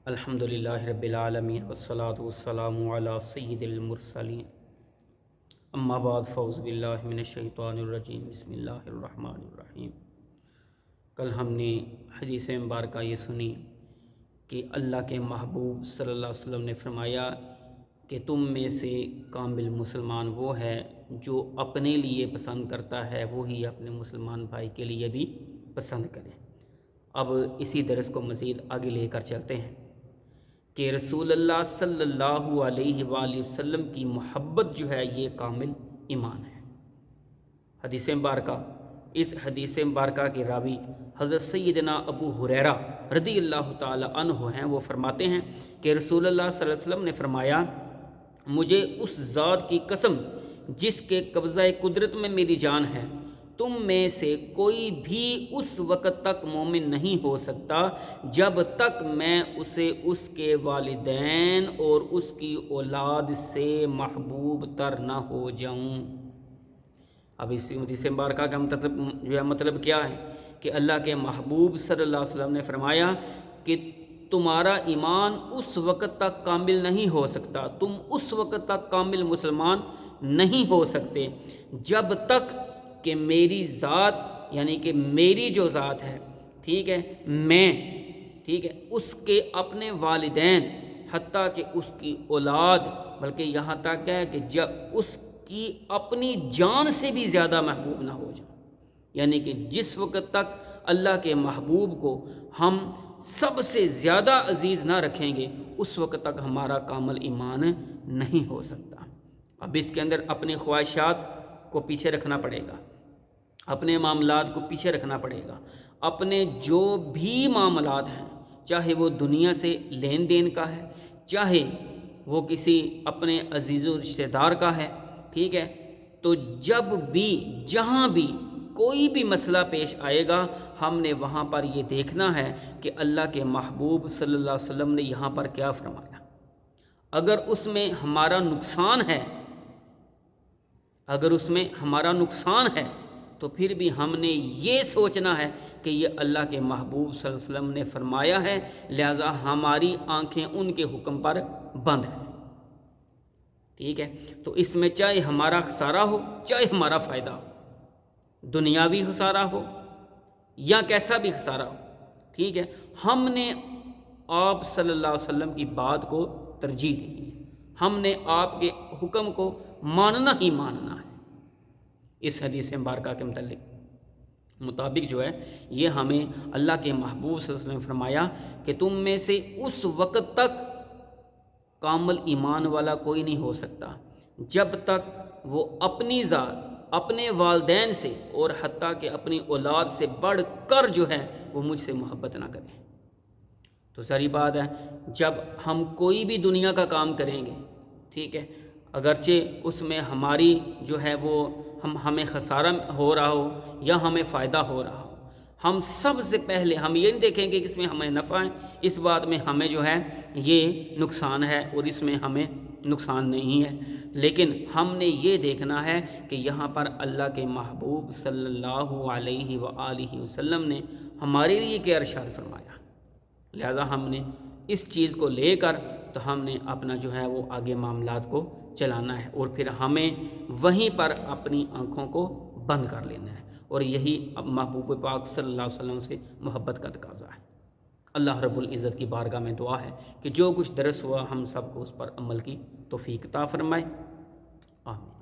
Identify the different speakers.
Speaker 1: الحمدللہ رب العالمین والصلاة والسلام علی سید المرسلین اما بعد فاعوذ باللہ من الشیطان الرجیم بسم اللہ الرحمن الرحیم۔ کل ہم نے حدیث مبارکہ یہ سنی کہ اللہ کے محبوب صلی اللہ علیہ وسلم نے فرمایا کہ تم میں سے کامل مسلمان وہ ہے جو اپنے لیے پسند کرتا ہے وہی اپنے مسلمان بھائی کے لیے بھی پسند کرے۔ اب اسی درس کو مزید آگے لے کر چلتے ہیں کہ رسول اللہ صلی اللہ علیہ وآلہ وسلم کی محبت جو ہے یہ کامل ایمان ہے۔ حدیث مبارکہ، اس حدیث مبارکہ کے راوی حضرت سیدنا ابو ہریرہ رضی اللہ تعالی عنہ ہیں۔ وہ فرماتے ہیں کہ رسول اللہ صلی اللہ علیہ وسلم نے فرمایا، مجھے اس ذات کی قسم جس کے قبضہ قدرت میں میری جان ہے، تم میں سے کوئی بھی اس وقت تک مومن نہیں ہو سکتا جب تک میں اسے اس کے والدین اور اس کی اولاد سے محبوب تر نہ ہو جاؤں۔ اب اس حدیث مبارکہ کا مطلب کیا ہے کہ اللہ کے محبوب صلی اللہ علیہ وسلم نے فرمایا کہ تمہارا ایمان اس وقت تک کامل نہیں ہو سکتا، تم اس وقت تک کامل مسلمان نہیں ہو سکتے جب تک کہ میری ذات، یعنی کہ میری جو ذات ہے، ٹھیک ہے، ٹھیک ہے، اس کے اپنے والدین، حتیٰ کہ اس کی اولاد، بلکہ یہاں تک ہے کہ جب اس کی اپنی جان سے بھی زیادہ محبوب نہ ہو جائے، یعنی کہ جس وقت تک اللہ کے محبوب کو ہم سب سے زیادہ عزیز نہ رکھیں گے اس وقت تک ہمارا کامل ایمان نہیں ہو سکتا۔ اب اس کے اندر اپنی خواہشات کو پیچھے رکھنا پڑے گا، اپنے معاملات کو پیچھے رکھنا پڑے گا، اپنے جو بھی معاملات ہیں، چاہے وہ دنیا سے لین دین کا ہے، چاہے وہ کسی اپنے عزیز و رشتہ دار کا ہے، ٹھیک ہے، تو جب بھی جہاں بھی کوئی بھی مسئلہ پیش آئے گا ہم نے وہاں پر یہ دیکھنا ہے کہ اللہ کے محبوب صلی اللہ علیہ وسلم نے یہاں پر کیا فرمایا۔ اگر اس میں ہمارا نقصان ہے، اگر اس میں ہمارا نقصان ہے تو پھر بھی ہم نے یہ سوچنا ہے کہ یہ اللہ کے محبوب صلی اللہ علیہ وسلم نے فرمایا ہے، لہذا ہماری آنکھیں ان کے حکم پر بند ہیں، ٹھیک ہے۔ تو اس میں چاہے ہمارا خسارہ ہو چاہے ہمارا فائدہ ہو، دنیاوی خسارہ ہو یا کیسا بھی خسارہ ہو، ٹھیک ہے، ہم نے آپ صلی اللہ علیہ وسلم کی بات کو ترجیح دینی ہے، ہم نے آپ کے حکم کو ماننا ہی ماننا ہے۔ اس حدیث مبارکہ کے مطابق جو ہے یہ ہمیں اللہ کے محبوب صلی اللہ علیہ وسلم نے فرمایا کہ تم میں سے اس وقت تک کامل ایمان والا کوئی نہیں ہو سکتا جب تک وہ اپنی ذات، اپنے والدین سے اور حتیٰ کہ اپنی اولاد سے بڑھ کر جو ہے وہ مجھ سے محبت نہ کریں۔ تو ساری بات ہے، جب ہم کوئی بھی دنیا کا کام کریں گے، ٹھیک ہے، اگرچہ اس میں ہماری جو ہے وہ ہمیں خسارہ ہو رہا ہو یا ہمیں فائدہ ہو رہا ہو، ہم سب سے پہلے ہم یہ نہیں دیکھیں گے کہ اس میں ہمیں نفع ہے، اس بات میں ہمیں جو ہے یہ نقصان ہے اور اس میں ہمیں نقصان نہیں ہے، لیکن ہم نے یہ دیکھنا ہے کہ یہاں پر اللہ کے محبوب صلی اللہ علیہ وآلہ وسلم نے ہمارے لیے کیا ارشاد فرمایا، لہذا ہم نے اس چیز کو لے کر تو ہم نے اپنا جو ہے وہ آگے معاملات کو چلانا ہے اور پھر ہمیں وہیں پر اپنی آنکھوں کو بند کر لینا ہے، اور یہی اب محبوب پاک صلی اللہ علیہ وسلم سے محبت کا تقاضا ہے۔ اللہ رب العزت کی بارگاہ میں دعا ہے کہ جو کچھ درس ہوا ہم سب کو اس پر عمل کی توفیق عطا فرمائے، آمین۔